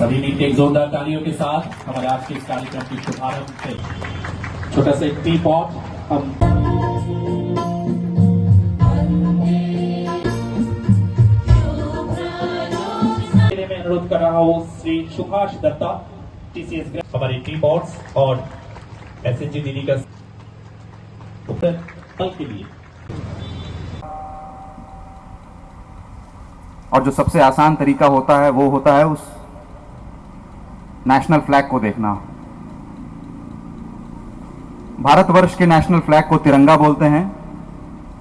सभी मीट एक जोरदार तालियों के साथ हमारे आज के इस कार्यक्रम की शुभारंभ से छोटा सा एक टी पॉट हम में अनुरोध कर रहा हूँ श्री सुभाष दत्ता टीसीएस हमारे टी पॉट्स और एसएनजी दीदी का पल के लिए। और जो सबसे आसान तरीका होता है वो होता है उस नेशनल फ्लैग को देखना। भारतवर्ष के नेशनल फ्लैग को तिरंगा बोलते हैं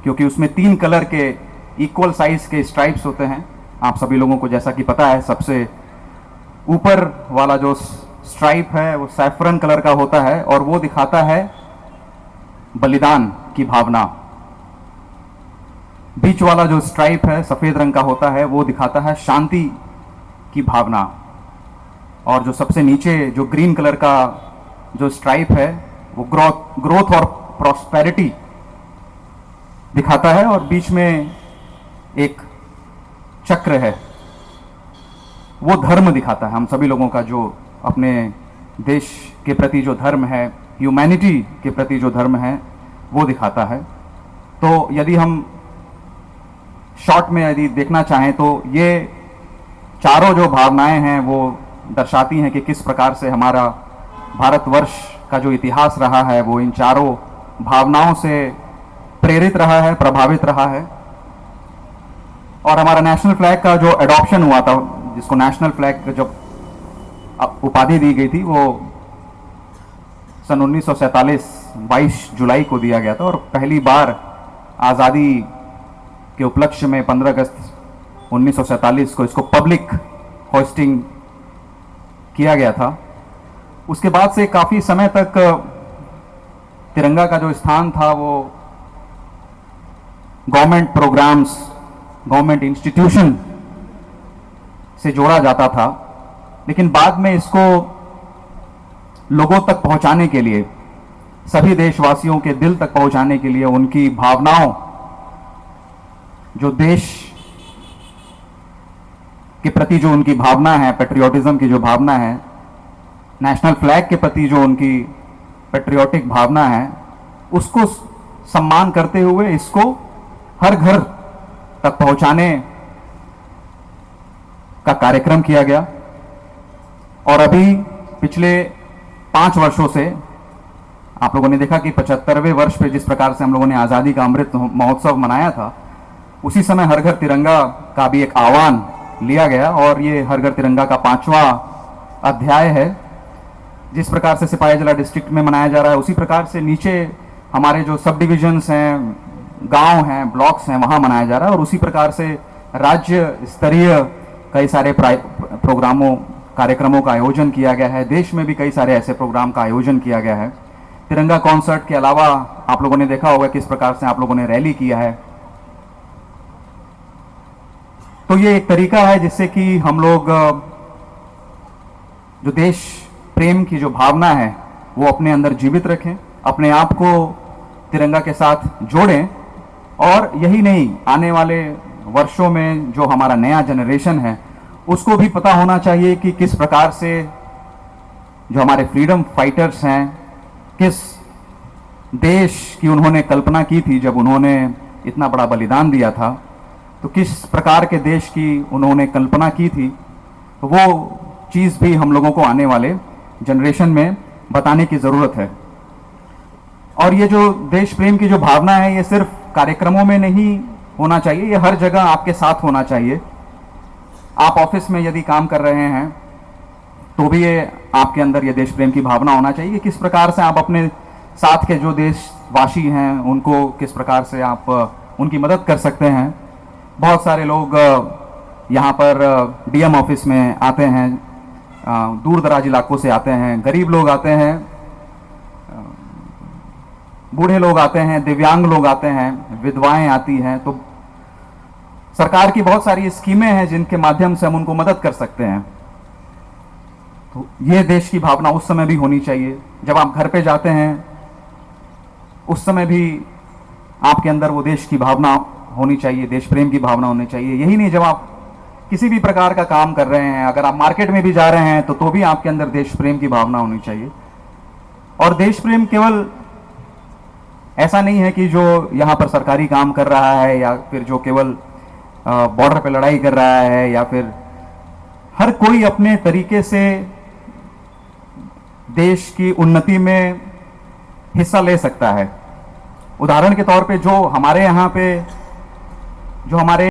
क्योंकि उसमें 3 कलर के इक्वल साइज के स्ट्राइप्स होते हैं। आप सभी लोगों को जैसा कि पता है, सबसे ऊपर वाला जो स्ट्राइप है वो सैफरन कलर का होता है और वो दिखाता है बलिदान की भावना। बीच वाला जो स्ट्राइप है सफेद रंग का होता है वो दिखाता है शांति की भावना। और जो सबसे नीचे जो ग्रीन कलर का जो स्ट्राइप है वो ग्रोथ और प्रॉस्पेरिटी दिखाता है और बीच में एक चक्र है, वो धर्म दिखाता है। हम सभी लोगों का जो अपने देश के प्रति जो धर्म है, ह्यूमैनिटी के प्रति जो धर्म है, वो दिखाता है। तो यदि हम शॉर्ट में यदि देखना चाहें तो ये चारों जो भावनाएं हैं वो दर्शाती हैं कि किस प्रकार से हमारा भारतवर्ष का जो इतिहास रहा है वो इन चारों भावनाओं से प्रेरित रहा है, प्रभावित रहा है। और हमारा नेशनल फ्लैग का जो एडॉप्शन हुआ था, जिसको नेशनल फ्लैग जब उपाधि दी गई थी, वो सन 1947 22 जुलाई को दिया गया था और पहली बार आज़ादी के उपलक्ष्य में 15 अगस्त 1947 को इसको पब्लिक होस्टिंग किया गया था। उसके बाद से काफ़ी समय तक तिरंगा का जो स्थान था वो गवर्नमेंट प्रोग्राम्स, गवर्नमेंट इंस्टीट्यूशन से जोड़ा जाता था, लेकिन बाद में इसको लोगों तक पहुंचाने के लिए, सभी देशवासियों के दिल तक पहुंचाने के लिए, उनकी भावनाओं, जो देश के प्रति जो उनकी भावना है, पेट्रियोटिज्म की जो भावना है, नेशनल फ्लैग के प्रति जो उनकी पेट्रियोटिक भावना है, उसको सम्मान करते हुए इसको हर घर तक पहुंचाने का कार्यक्रम किया गया। और अभी पिछले 5 वर्षों से आप लोगों ने देखा कि 75वें वर्ष पे जिस प्रकार से हम लोगों ने आज़ादी का अमृत महोत्सव मनाया था, उसी समय हर घर तिरंगा का भी एक आह्वान लिया गया और ये हर घर तिरंगा का 5वां अध्याय है। जिस प्रकार से सिपाहीजला डिस्ट्रिक्ट में मनाया जा रहा है, उसी प्रकार से नीचे हमारे जो सब डिविजन्स हैं, गांव हैं, ब्लॉक्स हैं, वहाँ मनाया जा रहा है। और उसी प्रकार से राज्य स्तरीय कई सारे कार्यक्रमों का आयोजन किया गया है। देश में भी कई सारे ऐसे प्रोग्राम का आयोजन किया गया है। तिरंगा कॉन्सर्ट के अलावा आप लोगों ने देखा होगा किस प्रकार से आप लोगों ने रैली किया है। तो ये एक तरीका है जिससे कि हम लोग जो देश प्रेम की जो भावना है वो अपने अंदर जीवित रखें, अपने आप को तिरंगा के साथ जोड़ें। और यही नहीं, आने वाले वर्षों में जो हमारा नया जनरेशन है उसको भी पता होना चाहिए कि किस प्रकार से जो हमारे फ्रीडम फाइटर्स हैं, किस देश की उन्होंने कल्पना की थी जब उन्होंने इतना बड़ा बलिदान दिया था, तो किस प्रकार के देश की उन्होंने कल्पना की थी। तो वो चीज़ भी हम लोगों को आने वाले जनरेशन में बताने की ज़रूरत है। और ये जो देश प्रेम की जो भावना है, ये सिर्फ कार्यक्रमों में नहीं होना चाहिए, ये हर जगह आपके साथ होना चाहिए। आप ऑफिस में यदि काम कर रहे हैं तो भी ये आपके अंदर ये देश प्रेम की भावना होना चाहिए। किस प्रकार से आप अपने साथ के जो देशवासी हैं उनको किस प्रकार से आप उनकी मदद कर सकते हैं। बहुत सारे लोग यहाँ पर डीएम ऑफिस में आते हैं, दूर दराज इलाकों से आते हैं, गरीब लोग आते हैं, बूढ़े लोग आते हैं, दिव्यांग लोग आते हैं, विधवाएं आती हैं। तो सरकार की बहुत सारी स्कीमें हैं जिनके माध्यम से हम उनको मदद कर सकते हैं। तो ये देश की भावना उस समय भी होनी चाहिए। जब आप घर पे जाते हैं उस समय भी आपके अंदर वो देश की भावना होनी चाहिए, देश प्रेम की भावना होनी चाहिए। यही नहीं, जब आप किसी भी प्रकार का काम कर रहे हैं, अगर आप मार्केट में भी जा रहे हैं तो भी आपके अंदर देश प्रेम की भावना होनी चाहिए। और देश प्रेम केवल ऐसा नहीं है कि जो यहाँ पर सरकारी काम कर रहा है या फिर जो केवल बॉर्डर पे लड़ाई कर रहा है, या फिर हर कोई अपने तरीके से देश की उन्नति में हिस्सा ले सकता है। उदाहरण के तौर पे जो हमारे यहाँ पे जो हमारे